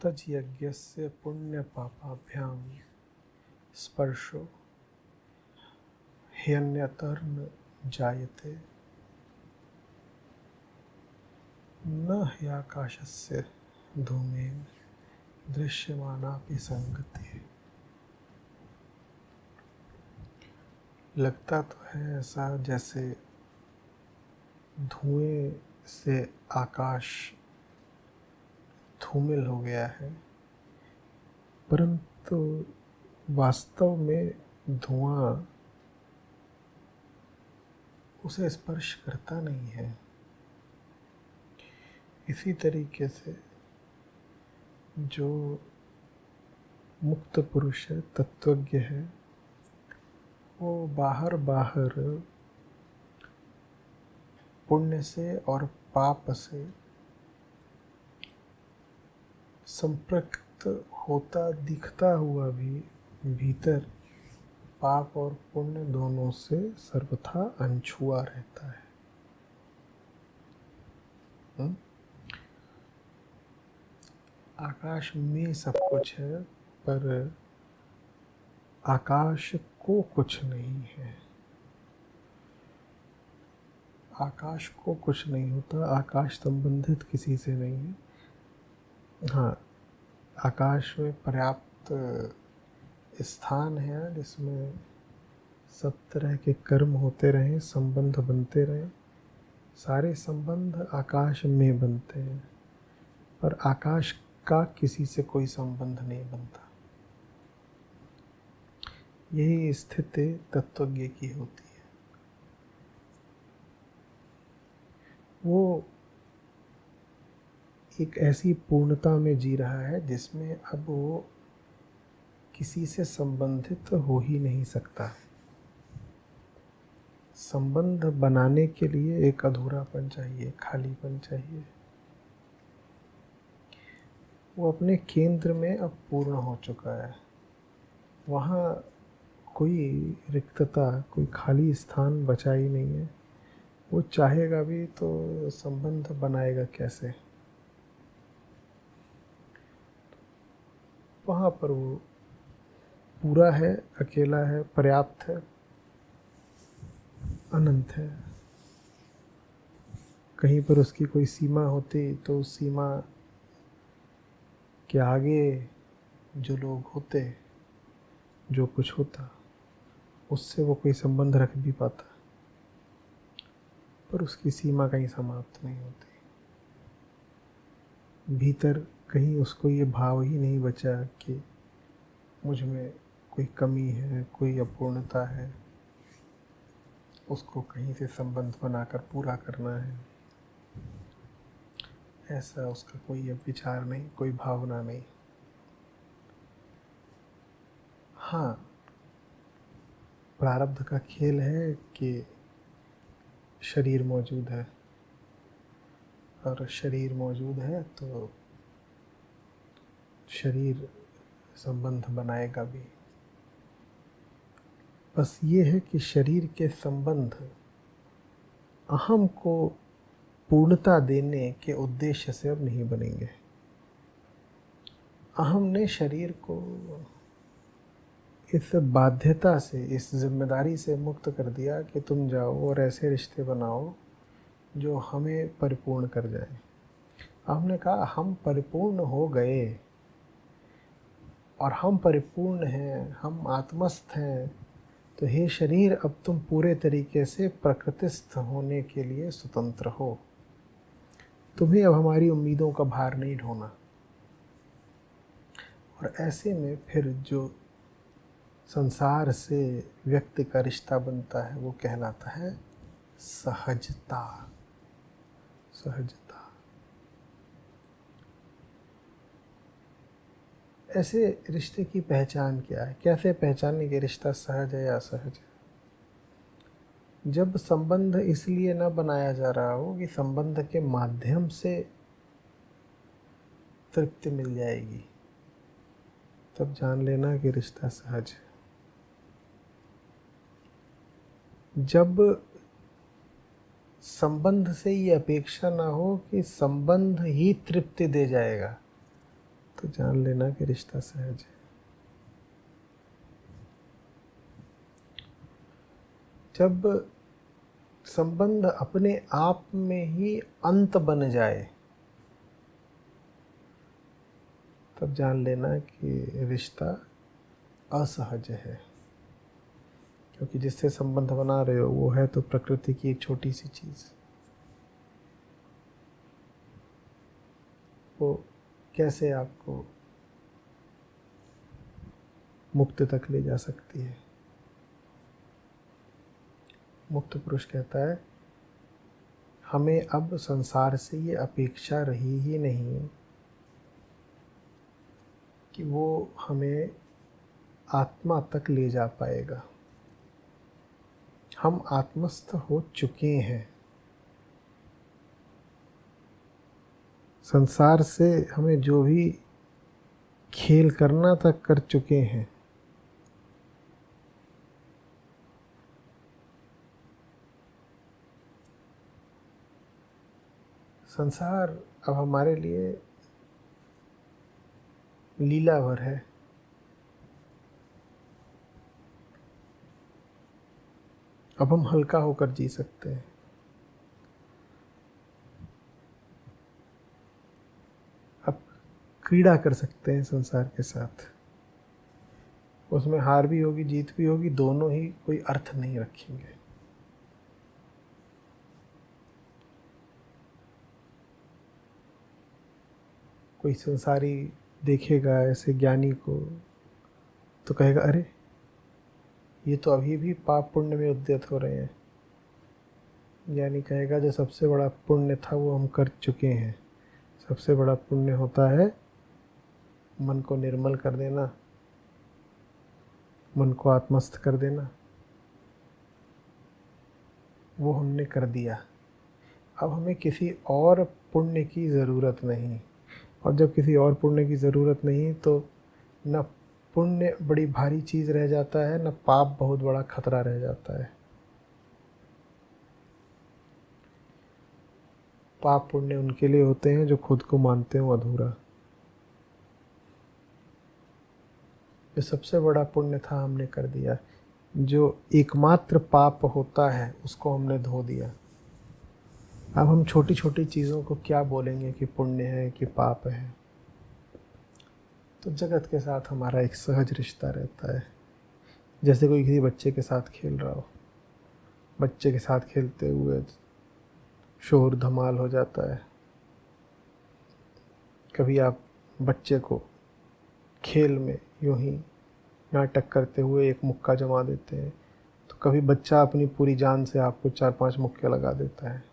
तज्यज्ञस्य पुण्यपापाभ्यां स्पर्शो ह्यन्यतर्न जायते न ह्याकाशस्य धूमेन दृश्यमानापि संगति। लगता तो है ऐसा जैसे धुएं से आकाश धूमिल हो गया है, परंतु वास्तव में धुआं उसे स्पर्श करता नहीं है। इसी तरीके से जो मुक्त पुरुष है, तत्वज्ञ है, वो बाहर पुण्य से और पाप से संपृक्त होता दिखता हुआ भी भीतर पाप और पुण्य दोनों से सर्वथा अनछुआ रहता है। आकाश में सब कुछ है, पर आकाश को कुछ नहीं है। आकाश को कुछ नहीं होता, आकाश संबंधित किसी से नहीं है। हाँ, आकाश में पर्याप्त स्थान है जिसमें सब तरह के कर्म होते रहें, संबंध बनते रहें। सारे संबंध आकाश में बनते हैं, पर आकाश का किसी से कोई संबंध नहीं बनता। यही स्थिति तत्वज्ञ की होती है। वो एक ऐसी पूर्णता में जी रहा है जिसमें अब वो किसी से संबंधित हो ही नहीं सकता। संबंध बनाने के लिए एक अधूरापन चाहिए, खालीपन चाहिए। वो अपने केंद्र में अब पूर्ण हो चुका है। वहाँ कोई रिक्तता, कोई खाली स्थान बचा ही नहीं है। वो चाहेगा भी तो संबंध बनाएगा कैसे? वहाँ पर वो पूरा है, अकेला है, पर्याप्त है, अनंत है। कहीं पर उसकी कोई सीमा होती तो उस सीमा के आगे जो लोग होते, जो कुछ होता, उससे वो कोई संबंध रख भी पाता, पर उसकी सीमा कहीं समाप्त नहीं होती। भीतर कहीं उसको ये भाव ही नहीं बचा कि मुझ में कोई कमी है, कोई अपूर्णता है, उसको कहीं से संबंध बनाकर पूरा करना है। ऐसा उसका कोई अब विचार नहीं, कोई भावना नहीं। हाँ, प्रारब्ध का खेल है कि शरीर मौजूद है, और शरीर मौजूद है तो शरीर संबंध बनाएगा भी। बस ये है कि शरीर के संबंध अहम को पूर्णता देने के उद्देश्य से अब नहीं बनेंगे। अहम ने शरीर को इस बाध्यता से, इस जिम्मेदारी से मुक्त कर दिया कि तुम जाओ और ऐसे रिश्ते बनाओ जो हमें परिपूर्ण कर जाए। हमने कहा हम परिपूर्ण हो गए और हम परिपूर्ण हैं, हम आत्मस्थ हैं, तो हे शरीर अब तुम पूरे तरीके से प्रकृतिस्थ होने के लिए स्वतंत्र हो। तुम्हें अब हमारी उम्मीदों का भार नहीं ढोना। और ऐसे में फिर जो संसार से व्यक्ति का रिश्ता बनता है वो कहलाता है सहजता। सहजता। ऐसे रिश्ते की पहचान क्या है? कैसे पहचानने कि रिश्ता सहज है या असहज है? जब संबंध इसलिए न बनाया जा रहा हो कि संबंध के माध्यम से तृप्ति मिल जाएगी, तब जान लेना कि रिश्ता सहज है। जब संबंध से ये अपेक्षा ना हो कि संबंध ही तृप्ति दे जाएगा, तो जान लेना कि रिश्ता सहज है। जब संबंध अपने आप में ही अंत बन जाए तब जान लेना कि रिश्ता असहज है, क्योंकि जिससे संबंध बना रहे हो वो है तो प्रकृति की एक छोटी सी चीज़। वो कैसे आपको मुक्त तक ले जा सकती है। मुक्त पुरुष कहता है हमें अब संसार से ये अपेक्षा रही ही नहीं कि वो हमें आत्मा तक ले जा पाएगा। हम आत्मस्थ हो चुके हैं। संसार से हमें जो भी खेल करना था कर चुके हैं। संसार अब हमारे लिए लीला भर है। अब हम हल्का होकर जी सकते हैं। अब क्रीड़ा कर सकते हैं संसार के साथ। उसमें हार भी होगी जीत भी होगी, दोनों ही कोई अर्थ नहीं रखेंगे। कोई संसारी देखेगा ऐसे ज्ञानी को तो कहेगा अरे ये तो अभी भी पाप पुण्य में उद्यत हो रहे हैं। ज्ञानी कहेगा जो सबसे बड़ा पुण्य था वो हम कर चुके हैं। सबसे बड़ा पुण्य होता है मन को निर्मल कर देना, मन को आत्मस्थ कर देना। वो हमने कर दिया। अब हमें किसी और पुण्य की ज़रूरत नहीं। और जब किसी और पुण्य की ज़रूरत नहीं तो न पुण्य बड़ी भारी चीज़ रह जाता है, न पाप बहुत बड़ा खतरा रह जाता है। पाप पुण्य उनके लिए होते हैं जो खुद को मानते हो अधूरा। जो सबसे बड़ा पुण्य था हमने कर दिया। जो एकमात्र पाप होता है उसको हमने धो दिया। अब हम छोटी छोटी चीज़ों को क्या बोलेंगे कि पुण्य है कि पाप है। तो जगत के साथ हमारा एक सहज रिश्ता रहता है। जैसे कोई किसी बच्चे के साथ खेल रहा हो, बच्चे के साथ खेलते हुए शोर धमाल हो जाता है। कभी आप बच्चे को खेल में यूं ही नाटक करते हुए एक मुक्का जमा देते हैं, तो कभी बच्चा अपनी पूरी जान से आपको 4-5 मुक्के लगा देता है।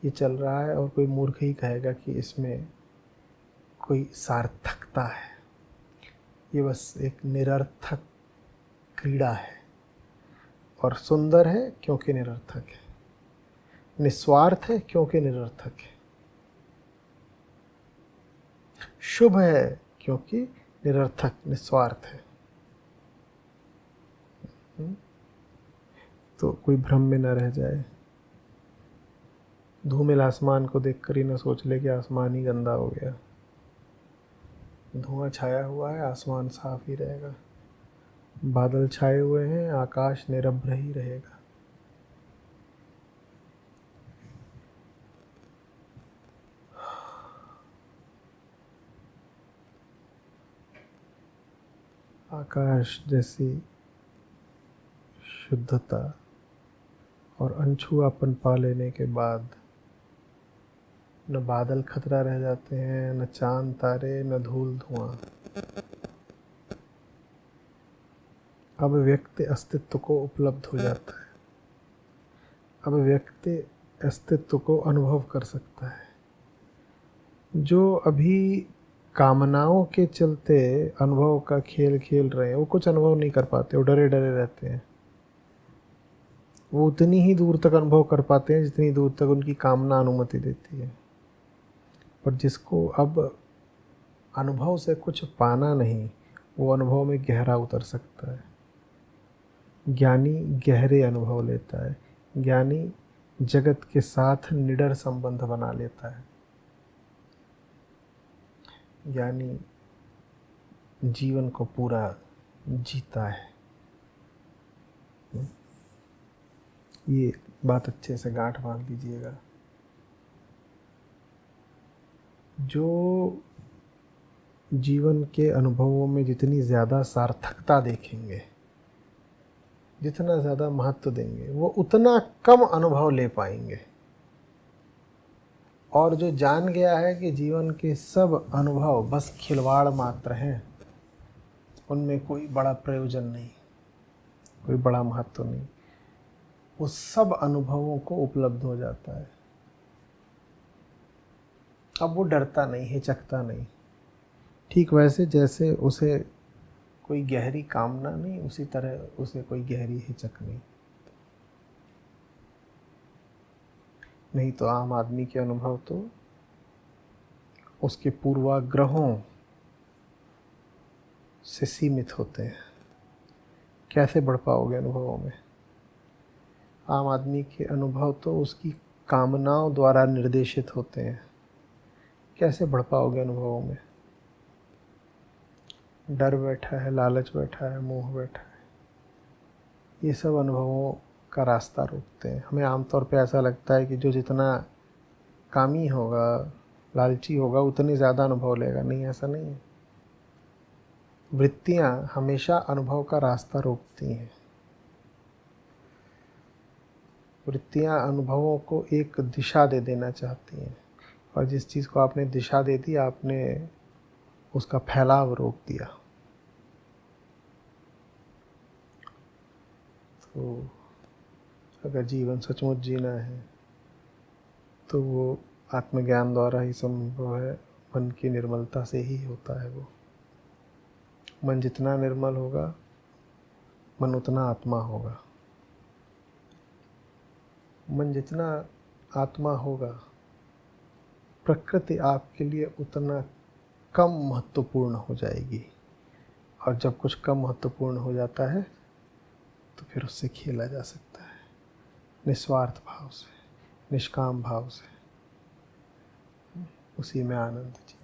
ये चल रहा है और कोई मूर्ख ही कहेगा कि इसमें कोई सार्थकता है। ये बस एक निरर्थक क्रीड़ा है और सुंदर है क्योंकि निरर्थक है, निस्वार्थ है क्योंकि निरर्थक है, शुभ है क्योंकि निरर्थक निस्वार्थ है। तो कोई भ्रम में न रह जाए। धूमिल आसमान को देखकर ही न सोच ले कि आसमान ही गंदा हो गया। धुआं छाया हुआ है, आसमान साफ ही रहेगा। बादल छाए हुए हैं, आकाश निरभ्र ही रहेगा। आकाश जैसी शुद्धता और अनछुआपन पा लेने के बाद न बादल खतरा रह जाते हैं, न चांद तारे, न धूल धुआं। अब व्यक्ति अस्तित्व को उपलब्ध हो जाता है। अब व्यक्ति अस्तित्व को अनुभव कर सकता है। जो अभी कामनाओं के चलते अनुभव का खेल खेल रहे हैं वो कुछ अनुभव नहीं कर पाते, वो डरे डरे रहते हैं। वो उतनी ही दूर तक अनुभव कर पाते हैं जितनी दूर तक उनकी कामना अनुमति देती है। पर जिसको अब अनुभव से कुछ पाना नहीं, वो अनुभव में गहरा उतर सकता है। ज्ञानी गहरे अनुभव लेता है। ज्ञानी जगत के साथ निडर संबंध बना लेता है। यानी जीवन को पूरा जीता है। ये बात अच्छे से गांठ बांध लीजिएगा। जो जीवन के अनुभवों में जितनी ज़्यादा सार्थकता देखेंगे, जितना ज़्यादा महत्व देंगे, वो उतना कम अनुभव ले पाएंगे। और जो जान गया है कि जीवन के सब अनुभव बस खिलवाड़ मात्र हैं, उनमें कोई बड़ा प्रयोजन नहीं, कोई बड़ा महत्व नहीं, वो सब अनुभवों को उपलब्ध हो जाता है। अब वो डरता नहीं, हिचकता नहीं। ठीक वैसे जैसे उसे कोई गहरी कामना नहीं, उसी तरह उसे कोई गहरी हिचक नहीं। नहीं तो आम आदमी के अनुभव तो उसके पूर्वाग्रहों से सीमित होते हैं। कैसे बढ़ पाओगे अनुभवों में? आम आदमी के अनुभव तो उसकी कामनाओं द्वारा निर्देशित होते हैं। कैसे बढ़ पाओगे अनुभवों में? डर बैठा है, लालच बैठा है, मोह बैठा है, ये सब अनुभवों का रास्ता रोकते हैं। हमें आमतौर पे ऐसा लगता है कि जो जितना कामी होगा, लालची होगा, उतनी ज़्यादा अनुभव लेगा। नहीं, ऐसा नहीं है। वृत्तियाँ हमेशा अनुभव का रास्ता रोकती हैं। वृत्तियाँ अनुभवों को एक दिशा दे देना चाहती हैं, और जिस चीज़ को आपने दिशा दे दी, आपने उसका फैलाव रोक दिया। तो अगर जीवन सचमुच जीना है तो वो आत्मज्ञान द्वारा ही संभव है। मन की निर्मलता से ही होता है वो। मन जितना निर्मल होगा, मन उतना आत्मा होगा। मन जितना आत्मा होगा, प्रकृति आपके लिए उतना कम महत्वपूर्ण हो जाएगी। और जब कुछ कम महत्वपूर्ण हो जाता है तो फिर उससे खेला जा सकता है, निस्वार्थ भाव से, निष्काम भाव से। उसी में आनंद जी।